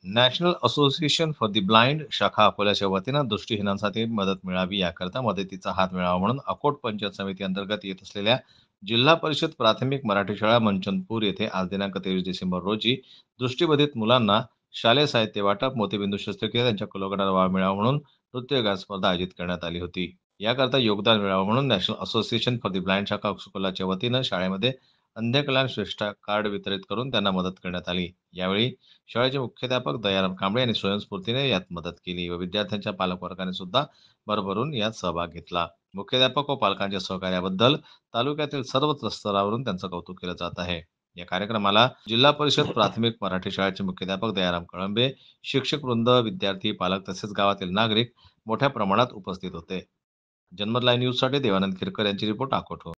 National association for the blind शाखा अकोल्याच्या वतीनं दृष्टीहीनांसाठी मदत मिळावी याकरता मदतीचा हात मिळावा म्हणून अकोट पंचायत समिती अंतर्गत येत असलेल्या जिल्हा परिषद प्राथमिक मराठी शाळा मंचनपूर येथे आज दिनांक 23 डिसेंबर रोजी दृष्टीबाधित मुलांना शालेय साहित्य वाटप, मोतीबिंदू शस्त्रक्रिया, त्यांच्या कुलगटाला वाव मिळावा म्हणून नृत्य गान स्पर्धा आयोजित करण्यात आली होती. याकरता योगदान मिळावं म्हणून national association for the blind शाखा अकोलाच्या वतीनं शाळेमध्ये अंधकल्याण श्रेष्ठ कार्ड वितरित करून त्यांना मदत करण्यात आली. यावेळी शाळेचे मुख्याध्यापक दयाराम कांबळे यांनी स्वयंस्फूर्तीने यात मदत केली व विद्यार्थ्यांच्या पालकवर्गाने सुद्धा भरभरून यात सहभाग घेतला. मुख्याध्यापक व पालकांच्या सहकार्याबद्दल तालुक्यातील सर्वच स्तरावरून त्यांचं कौतुक केलं जात आहे. या कार्यक्रमाला जिल्हा परिषद प्राथमिक मराठी शाळेचे मुख्याध्यापक दयाराम कळंबे, शिक्षक वृंद, विद्यार्थी, पालक तसेच गावातील नागरिक मोठ्या प्रमाणात उपस्थित होते. जन्मत लाईव्ह न्यूजसाठी देवानंद खिरकर यांची रिपोर्ट अकोट.